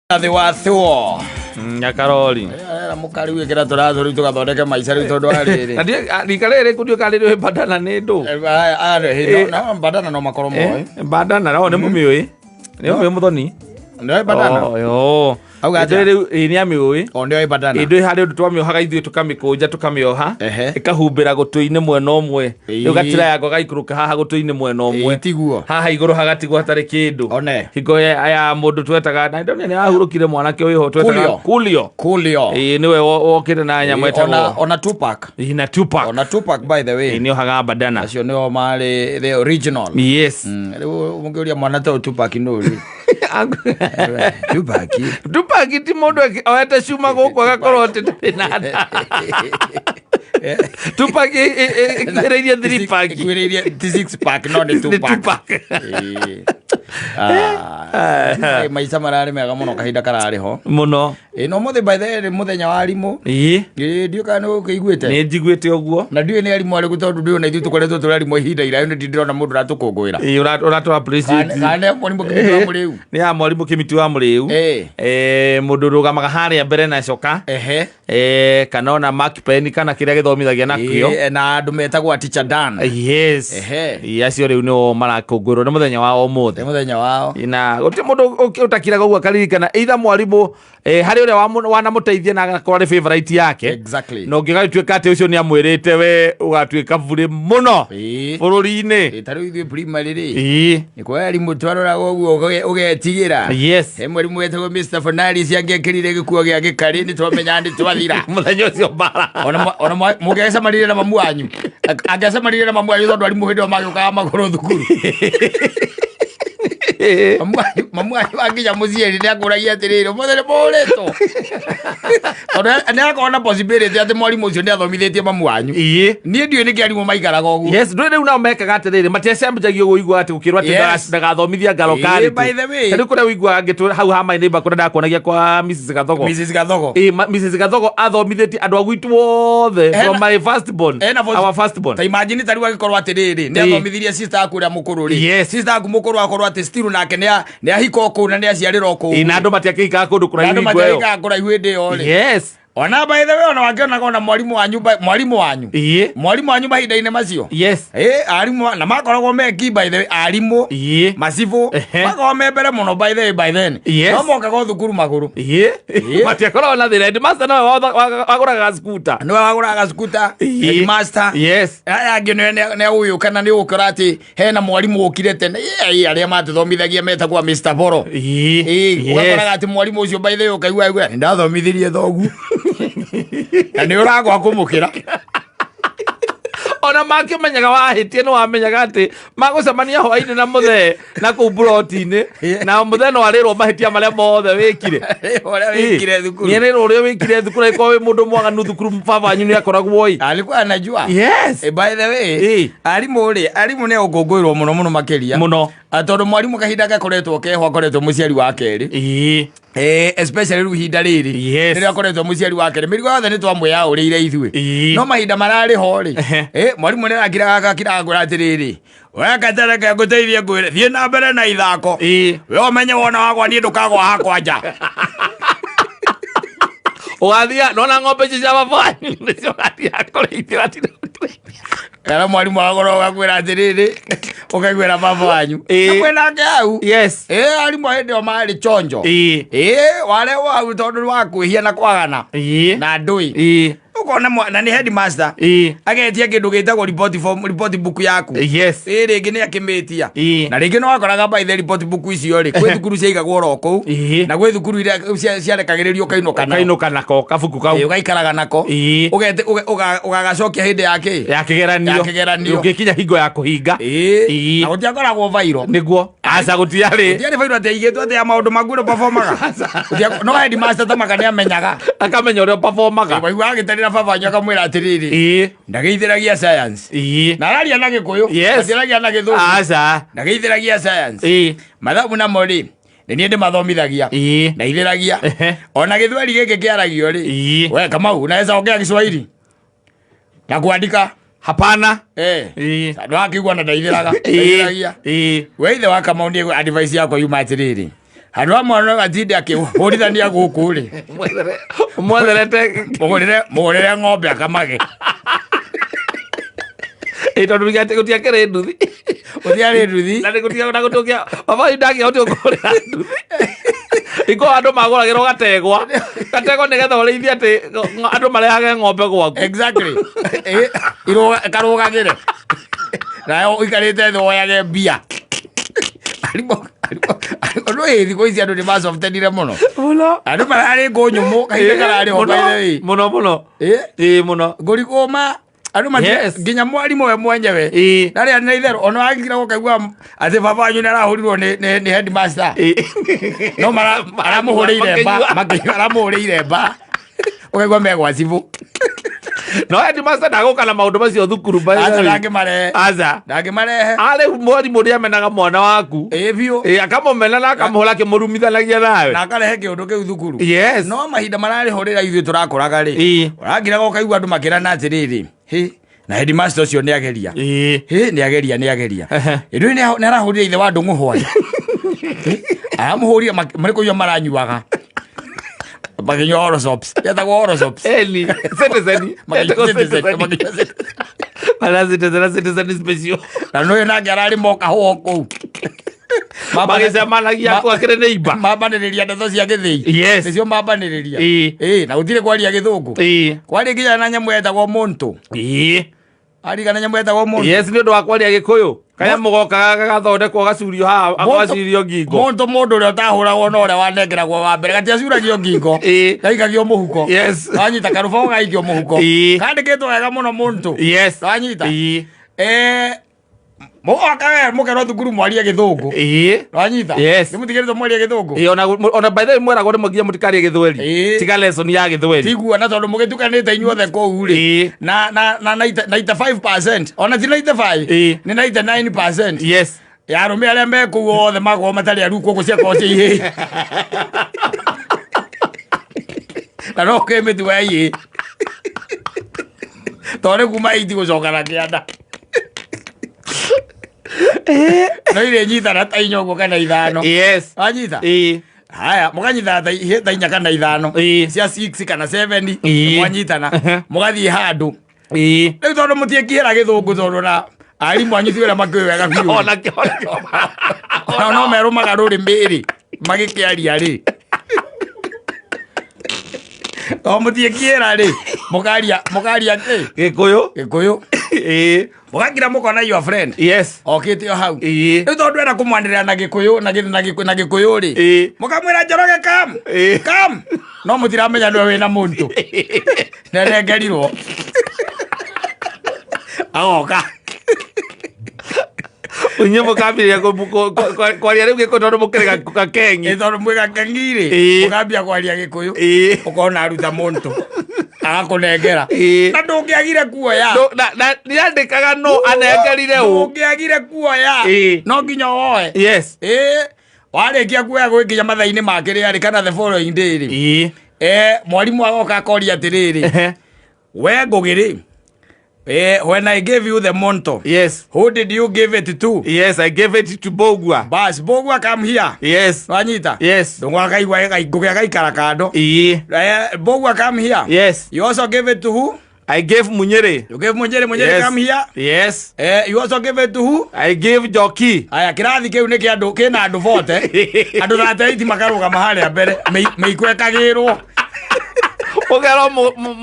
Thĩ wa Thuo Nyakarori mukari wikira turathuri tugathondeke maica riu tondu ariri na rikare kundio kaliri badana ni ndu no badana no makoro moy badana no ne mumioi ne mumioi muthoni no badana yo auga ndiri ni amioi ndio badana indo hari undu twamiohaga ithuĩ tukamikuja tukamioha ikahumbira gutu-ini mwena umwe riu gatira yako gaikuruka haha gutu-ini mwena umwe tiguo haha iguru hagatigwo hatari kindu one hingo ya mundu twetaga na ndio ni ahurukire mwanake uyu twetaga Kulio niwe wokire na nyama etagwo ona Tupac na Tupac by the way ni ohaga badana acio nio mari the original yes riu mungiuria mwana ta Tupac nuri Tupac ti mundu oete cuma guku agakorwo tinada Tupac ikwereirie 3 pack ikwereirie 6 pack no ni Tupac maica marari mega muno kahinda karari ho muno no muthe by the muthenya wa arimu ndio kana ukiguite ni njiguite oguo na ndio ni arimu ari gutondu ndio na ithu tukoretwo turi arimu ihinda ira ni ndirona mundu ratukungwira uratu appreciate kana mwalimu Kimiti wa Muriu ni ya mwalimu Kimiti wa Muriu mundu rugamaga haria mbere na coka kana ona Mark Penny kana kiria githomithagia nakio na andu metagwo teacher Dan yes acio riu no marakungwirwo ni muthenya wa umuthi muthenya wao na guti mundu utakiraga uguo akaririkana either mwalimu hari uria wanamuteithia na agakorwo favorite yake exactly no ngigatuika ati ucio ni amwirite we ugatuika buri muno bururi-ini tari ithuĩ primary ri ni kwa arimu twarora uguo ugetigira yes mwalimu wetagwo Mr Fernandes angekirire gikuo gia gikari ni twamenya ndi twathira muthenya ucio mbara ona mugecamarire na mamu wanyu angecamarire na mamu wanyu tondu arimu hindi magiukaga maguru thukuru mamu wanginya muciari ni akuragia atiriri muthenya muritwo tondu akona possibility ati mwalimu ucio ni athomithitie mamu wanyu ni ndiũ niki arimu maikaraga ũguo yes ndũ rĩu nao mekaga atiriri matiacambĩjagia ũguo igua ati gukirwo ati ndagathomithia ngarokari by the way rĩu kũrĩa ũigua ngĩtũ hau hama-inĩ kũrĩa ndakuonagia kwa Mrs Gathogo Mrs Gathogo athomithĩtie andũ a gwitũ othe from my firstborn our firstborn ta imagine tari wagikorwo atiriri ni athomithirie sister aku ria mukuru ri sister aku mukuru akorwo ati still nake ni ahiko ku na ni aciarĩrwo ku na andũ matiakĩikaga kũndũ kũraihu igwe kũraihu hĩndĩ ĩyo ri yes ona by the way ona wangiona ona mwalimu wanyu mahinda-inĩ macio yes arimu na makoragwo meki by the way arimu macibu makoragwo me mbere muno by the way by then no mokaga thukuru maguru matiakoragwo na thĩna headmaster no wagũraga scooter no wagũraga scooter headmaster yes angĩ nĩ ũyũ kana nĩ ũkora atĩ hena mwalimu ũkire tene arĩa matuthomithagia metagwo Mr Boro ũgakoraga atĩ mwalimu ũcio by the way ũkaigua nĩ ndathomithirie thoguo na nĩ ũragwa kũmũkĩra ona makĩmenyaga wahĩtie nĩ wamenyaga atĩ magũcemania hwainĩ na mũthee na kũu buroti-inĩ na mũthee no arĩrwo mahĩtia marĩa mothe wĩkire nĩarĩrwo ũrĩa wĩkire thukuru agĩkorwo wĩ mũndũ mwaganu thukuru baba wanyu nĩ akoragwo alikuwa anajua yes by the way arimu nĩ ũkũngũĩrwo mũno makĩria mũno tondũ mwarimu kahinda gakoretwo keho akoretwo mũciari wa kerĩ especially rĩu ihinda rĩrĩ rĩrĩa akoretwo mũciari wa kerĩ mĩrigo yothe nĩ twamwĩyaũrĩire ithuĩ no mahinda mararĩ ho rĩ mwarimu nĩ arakiraga ngwĩra atĩrĩrĩ wekatereke ngũteithie ngwĩre thiĩ na mbere na ithako we ũmenye wona wagwa niĩ ndũkagwa hakwa nja ũgathia nona ng'ombe ici cia baba wanyu nĩcio ũgathiĩ akũrĩithio kana mwarimu agorwo gakwĩra atĩrĩrĩ ũkaiguĩra baba wanyu kwĩnake hau arimu hĩndĩ ĩyo marĩ chonjo warehwo hau tondũ wa kwĩhia na kwagana na ndũĩ ukona na ni headmaster agetia kindu gitagwo report book yaku rĩngĩ nĩ akĩmĩtia na rĩngĩ no wakoraga by the report book icio rĩ kwĩ thukuru ciaigagwo ro kũu na gwĩ thukuru iria ciarekagĩrĩrio kainũka nako kabuku kau ũgaikaraga nako ũgagacokia hĩndĩ ya kĩgeranio ũngĩkinya hingo ya kũhinga na gũtiakoragwo vairo nĩguo aca gũtiarĩ vairo atĩ aigĩtwo atĩ ya maũndũ maku ũrĩa performaga no headmaster tamaka nĩ amenyaga akamenya ũrĩa performaga waigua agĩtarĩra baba wanyu akamwĩra atĩrĩrĩ ndageithĩragia science na araria na gĩkũyũ atĩragia na gĩthũngũ ndageithĩragia science mathabu namo rĩ nĩ niĩ ndĩmathomithagia na ithĩragia ona gĩthweri gĩkĩ kĩaragio rĩ we Kamau unaweza ongea Kiswahili na kuandika hapana ndakĩigua na ndaithĩragia we ithe wa Kamau nĩ advice yakwa yuma atĩrĩrĩ Handu amwe no gatinde akihurithania guku ri. Mwethere ng'ombe akamage. Tondu rigate gutia kere nduthi. Uthiare nduthi. Na gutia na gutukia. Baba ndagi hoti ukorera nduthi. Iko andu magoragirwo gategwa. Gategwa nigetha urithia ati andu marehage ng'ombe gwaku. Exactly. Karugagire. Nayo ikarite tho yage mbia. Andu thikũ ici andu nĩmacoftenire mũno. Andu mararĩ ngũnyũmũ kahinda kararĩ ho baithe mũno mũno ngũrikũma andu nginya mwarimũ we mwenyewe narĩa nĩ itherũ ona wagira gũkaigua atĩ baba wanyu nĩarahũrirwo nĩ headmaster no aramũhũrĩire mba ũkaigua megwa cibũ. No headmaster ndagoka na maundu macio thukuru ndangĩmarehe arĩ mwarimũ ũrĩa amenaga mwana waku akamũmena na akamũhũra akĩmũrumithanagia nawe na akarehe kĩũndũ kĩu thukuru. No mahinda mararĩhũrĩra ithuĩ tũrakũraga rĩ ũrangiraga ũkaigua andũ makĩrana atĩrĩrĩ na headmaster ũcio nĩageria nĩageria ĩndũ nĩarahũrĩra ithe wa ndũng'ũ aramũhũria marĩkũiwa maranyuaga Makinywa horoscopes. Yetagwo horoscopes. Citizen. Citizen special. Na no nake arari moka ho kou. Magicemanagia kwa kire neighbor. Mabanĩrĩria ndeto cia gĩthĩi. Yes. Nicio mabanĩrĩria. Na gũtirĩ kwaria gĩthũngũ. Kwaria nginya na nyamũ yetagwo Monto. Arigana nyamũ yetagwo Monto. Yes, nĩ ũndũ wa kwaria Gĩkũyũ. Kaya mũgoka gagathondekwo gacurio haha agacirio ngingo. Monto mũndũ ũrĩa ũtahũragwo na ũrĩa wanengeragwo wa mbere gatiacuragio ngingo gaikagio mũhuko. Wanyita karũbaũ gaikio mũhuko kandĩkĩtwo wega mũno Monto. Wanyita mũgoka we mũkerwo thukuru mwarie gĩthũngũ. Wanyita nĩmũtigĩrĩtwo mwarie gĩthũngũ. Ona by the way mweragwo nĩmũgiye mũtikarie gĩthweri tiga lesson ya gĩthweri tiguo na tondũ mũgĩtukanĩte inyuothe kũu rĩ na 95% ona ti 95 nĩ 99% ya arũme arĩa me kũu othe makorwo matarĩ aru kũkũ ciakorwo cia ihĩ na no kĩmĩtua ihĩ tondũ kuma 8 gũcokana kĩanda no irĩ nyitana ta inya ũguo kana ithano. Wanyita haya mũkanyita ta 4 kana 5 cia 6 kana 7 mwanyitana mũgathiĩ handũ rĩu tondũ mũtiĩkĩhĩra gĩthũngũ tondũ na arimũ anyu ti wĩra makĩwega biũ no merũmaga rũrĩmĩ rĩ magĩkĩaria rĩ o mũtiĩkĩhĩra rĩ mũkaria Gĩkũyũ mũgakira mũkona your friend okĩte o hau rĩu tondũ enda kũmwanĩrĩra na Gĩkũyũ na Gĩkũyũ rĩ mũkamwĩra Njoroge come no mũtiramenya nĩwe wĩna Monto nenengerirwo agoka unye mũkambĩrĩria kwaria rĩu Gĩkũyũ tondũ mũkĩrĩ gakeng'i tondũ mwĩ gakeng'i rĩ mũkambia kwaria Gĩkũyũ ũkona aruta Monto agakũnengera na ndũngĩagire kuoya nĩandĩkaga no anengerire ndũngĩagire kuoya no nginya woe warĩkia kuoya gwĩkinya mathaa-inĩ make rĩarĩ kana the following day rĩ mwarimũ agoka akoria atĩrĩrĩ we Ngũgĩ rĩ when I gave you the Monto, who did you give it to? I gave it to Bogwa. Bas, Bogwa come here. Wanyita? Ndũng'ũ akaigua Ngũgĩ agaikara kando. Bogwa come here. You also gave it to who? I gave Munyere. You gave Munyere come here. You also gave it to who? I gave Joki. Aya kĩrathi kĩu nĩ kĩna andũ vote. Andũ 38 makarũgama harĩa mbere mĩiko ĩkagĩrwo. Ũgerwo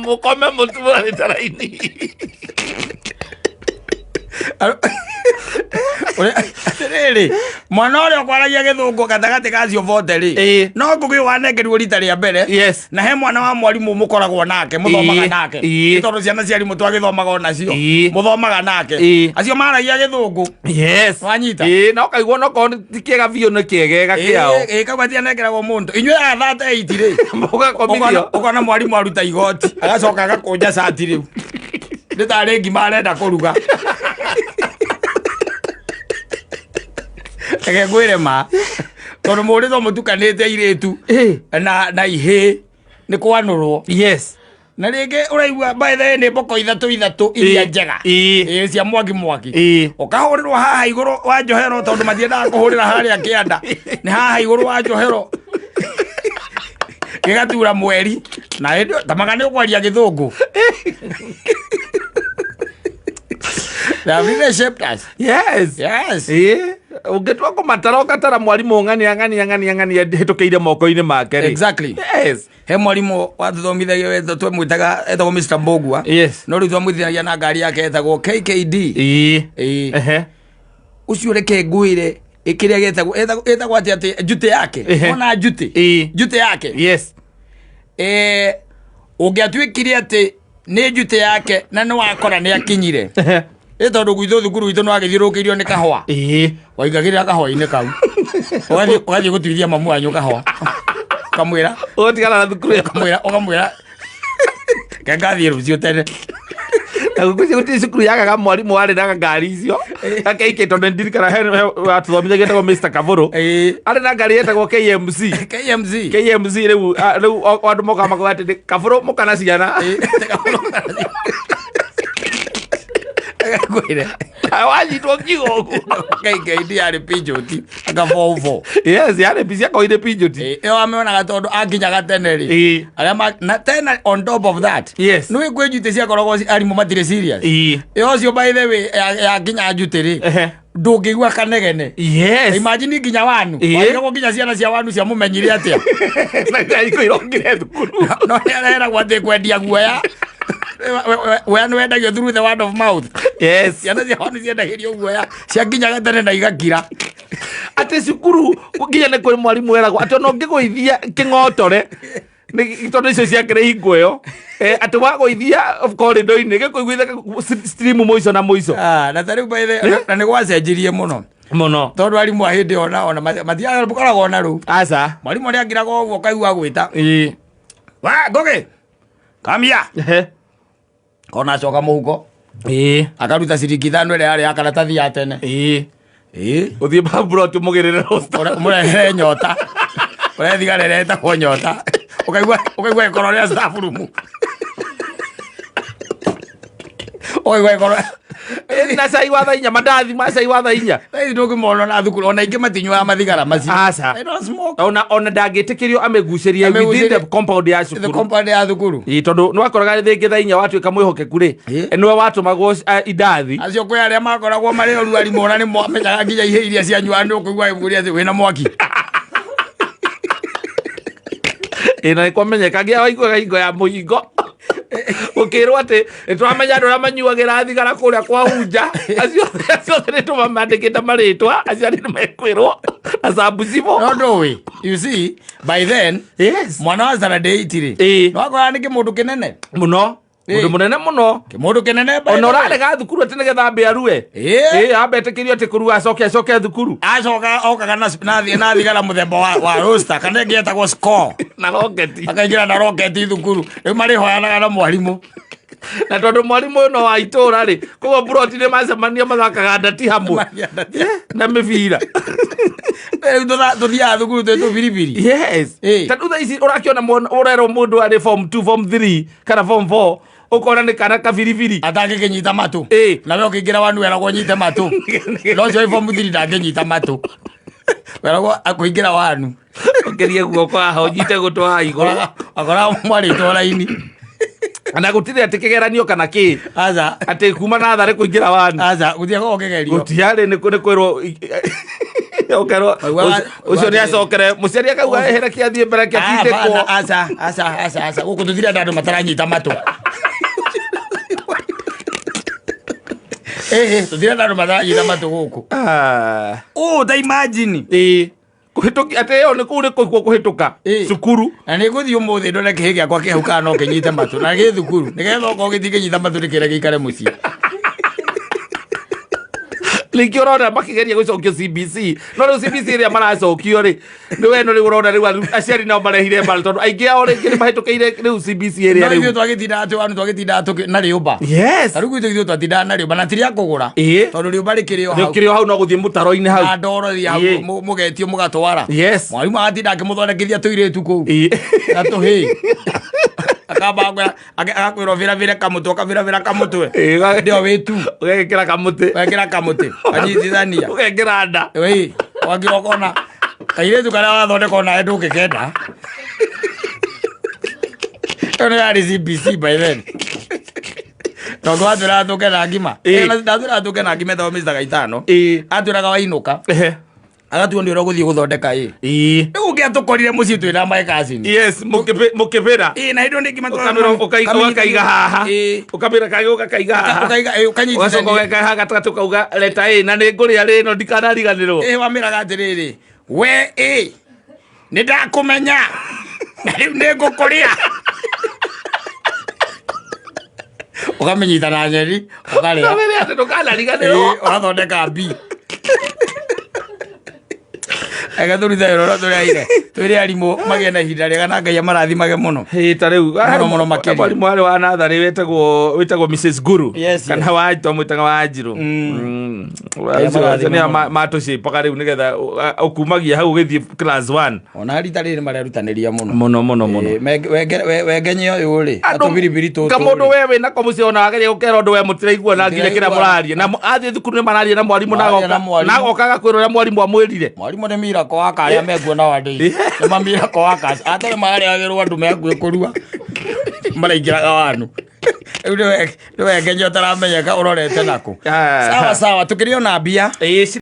mũkome mũtuanĩ tara-inĩ. Atĩrĩrĩ mwana ũrĩa ũkwaragia gĩthũngũ gatagatĩ gacio vote rĩ no Ngũgĩ wanengerirwo rita rĩa mbere na he mwana wa mwarimũ mũkoragwo nake mũthomaga nake tondũ ciana cia arimũ twagĩthomaga onacio mũthomaga nake acio maragia gĩthũngũ wanyita na ũkaigua nokorwo ti kĩega biũ nĩ kĩegega kĩao kauga ti anengeragwo Monto inyuĩ aya 38 rĩ ũkona mwarimũ aruta igoti agacoka agakũnja cati rĩu nĩ tarĩ ngima arenda kũruga eke ngwĩre ma tondũ mũrĩtho mũtukanĩte airĩtu na ihĩ nĩ kwanũrwo na rĩngĩ ũraigua by the way nĩ mboko ithatũ iria njega cia mwaki ũkahũrĩrwo haha igũrũ wa njohero tondũ matiendaga kũhũrĩra harĩa kĩanda nĩ haha igũrũ wa njohero gĩgatura mweri na tamaga nĩ ũkwaria gĩthũngũ. They have really shaped us. Yes. Ungetua kumatara ukatara mwalimu ng'ania hitukiire moko-ini make ri. Exactly. Yes. He mwalimu watuthomithagia wetho twemwitaga etagwo Mr. Mbogua. Yes. No riu twamwithanagia na ngari yake etagwo KKD. Ucio reke ngwire ikiria getagwo ati njute yake. Ona njute yake. Yes. Ungiatuikire ati ni njute yake na no wakora ni akinyire. Tondu gwithu thukuru witũ no agithiũrũkĩirio nĩ kahũa waingagĩrĩra kahũa-inĩ kau ũgathiĩ gũtuithia mamu wanyu kahũa ũkamwĩra ũgatigana na thukuru ũkamwĩra ke ngathiĩ rũciũ tene na gũtirĩ cukuru yagaga mwarimũ warĩ na ngari icio gakeike tondũ ndirikana watuthomithagia etagwo Mr. Kavũrũ arĩ na ngari yetagwo KMC rĩu andũ mokaga makuga atĩ Kavũrũ mũkana ciana wanyitwo kigogo KKD arĩ pinjoti akavovo. Yes, yarĩ bicia koire pinjoti ĩyo ameonaga tondũ akinyaga tene rĩ arĩa na tena on top of that nĩ kwĩ njutĩ ciakoragwo arimũ matirĩ serious ĩyo ũcio by the way yakinya njutĩ rĩ ndũngĩigua kanegene. Imagine nginya wanu waigagwo nginya ciana cia wanu cia mũmenyire atĩa na ngaiko irongire thukuru no nĩareragwo atĩ kwendia guoya we no wendagio through the word of mouth. Yes. Ciana cia wanu ciendagĩrio guoya ciakinyaga tene na igakira atĩ cukuru nginya nĩ kũrĩ mwarimũ weragwo atĩ no ngĩgũithia kĩng'otore nĩ tondũ icio ciakĩrĩ hingo ĩyo atĩ wagũithia corridor-inĩ gĩkũiguithia stream mũico na mũico na tarĩu by the na nĩ gwacenjirie mũno tondũ arimũ a hĩndĩ ona matiakoragwo na rĩu aca mwarimũ ũrĩa angĩraga ũguo kaigua gwĩta wa Ngũgĩ kamia kona acoka mũhuko akaruta ciringi 5 ĩrĩa yarĩ ya karatathi ya tene ũthiĩ mbamburoti mũgĩrĩre mũrehere nyota ũrehe thigara ĩrĩa ĩtagwo nyota ũkaigua ĩkoro rĩa staff room ũkaigua ĩkoro na cai wa thainya mandathi ma cai wa thainya ndũngĩmona na thukuru ona ingĩ matinyuaga mathigara macio ona ndangĩtĩkĩrio amĩgucĩrie within the compound ya thukuru tondũ nĩ wakoraga rĩngĩ thainya watuĩka mwĩhokeku rĩ nĩwe watũmagwo indathi acio kwĩ arĩa makoragwo marĩ oru arimũ ona nĩ mamenyaga nginya ihĩ iria cianyua nĩ ũkũigua ĩmũria atĩ wĩna mwaki na nĩkwamenyeka ngia waiguaga hingo ya mũhingo ukirwo ati nitwamenya andũ arĩa manyuagĩra thigara kũrĩa kwa hunja acio nĩ tũmamandĩkĩte marĩtwa acio nĩ mekwĩrwo na sambu cimo no ndũĩ you see by then mwana wa Saturday itirĩ no akorwo nĩ kĩmũndũ kĩnene mũno mũndũ mũnene mũno kĩmũndũ kĩnene ona ũrarega thukuru atĩ nĩgetha mbĩ arue amba etĩkĩrio atĩ kũrua acoke thukuru acoka okaga na thigara mũthemba wa roster kana ĩngĩ etagwo score na roketi akaingĩra na roketi thukuru rĩu marĩhoyanaga na mwarimũ na tondũ mwarimũ ũyũ no wa itũũra rĩ koguo buroti nĩ macemania mathakaga ndati hamwe na mĩbira tũthiaga thukuru twĩ tũbiribiri tondũ thaa ici ũrakĩona ũrerwo mũndũ arĩ form 2 form 3 kana form 4 ukona nĩ kana kabiribiri atangĩkĩnyita matũ nawe ũkĩingĩra wanu weragwo nyite matũ no ũcio form 3 ndangĩnyita matũ weragwo akũingĩra wanu ũkĩrie guoko haha ũnyite gũtwara igũrũ akora mwarĩtwo raini ana gũtirĩ atĩ kĩgeranio kana kĩ aca atĩ kuma na tharĩ kũingĩra wanu aca gũtiakorwo kĩgerio gũtiarĩ nĩ kwĩrwo ucio nĩ acokere mũciari akauga ehera kĩathiĩ mbere kĩatindĩkwo aca gũkũ tũthire andũ mataranyita matũ tũthire andũ mataranyita matũ gũkũ ta imagine kuhituki ate yo nĩ kũu nĩ kũikuo kũhĩtũka cukuru na nĩ gũthiĩ ũmũthĩ ndone kĩhĩ gĩakwa kĩhaukaga no kĩnyite matũ na gĩ thukuru nĩgetha okorwo gĩtingĩnyita matũ nĩ kĩrĩa gĩikare mũciĩ rĩngĩ ũrona makĩgeria gũcokio CBC no rĩu CBC ĩrĩa maracokio rĩ nĩ weno rĩu ũrona rĩu aciari nao marehire mbara tondũ aingĩ ao rĩngĩ nĩ mahĩtũkĩire rĩu CBC ĩrĩa rĩu twagĩtindaga atĩ wanu twagĩtindaga na rĩũmba tarĩu gwitũ ithuĩ twatindaga na rĩũmba na tirĩa kũgũra tondũ rĩũmba rĩkĩrĩ o hau no gũthiĩ mũtaro-inĩ hau na ndorothi hau mũgetio mũgatwara mwarimũ agatinda akĩmũthondekithia tũirĩtu kũu na tũhĩ akaba agakwira vira kamutwe akavira kamutwe ndio wetu ugekira kamutwe anyitithania ugekira nda wagira kona kaire kana wathondeka na ndu ngikenda ono yari CBC by then Togo atura tuke na ngima atura tuke na ngima thomicaga 5 aturaga wainuka agatu ndio guthii guthondeka ugia tukorire mucii twina mai kasini yes mukibira na indo ndingima ukaiga haha ukabira kaiga haha ukanyitithania ugacoka haha gatatu kauga leta na ni nguria rino ndikanariganirwo wamiraga atiriri we ni ndakumenya riu ni ngukuria ukamenyita na nyeri ukaria ukamenya ati ndukanariganirwo urathondeka mbi agathuriza yoro turiaire turi arimu magena ihinda rega na Ngai amarathimage muno ta riu muno makiri mwarimu ari wa nathari wetagwo Mrs Guru kana wa mwitaga Wanjiru Tanzania matucipaga riu nigetha ukumagia hau githii class 1 ona rita riri marerutaniria muno wegenye uyu ri atubiribiri tu kamundu wewe na komuci ona wageria gukera undu we mutiraigua na nginya kira muraria na athie thukuru ni mararia na mwarimu nagoka kwira uria mwarimu amwirire mwarimu ni mira ko akaria menguona wandi ni mamira ko akas atare mari agirwo andu mengu kurua maraingiraga wanu ndio wegenye utaramenya ka urorete nako sawa tukirio na mbia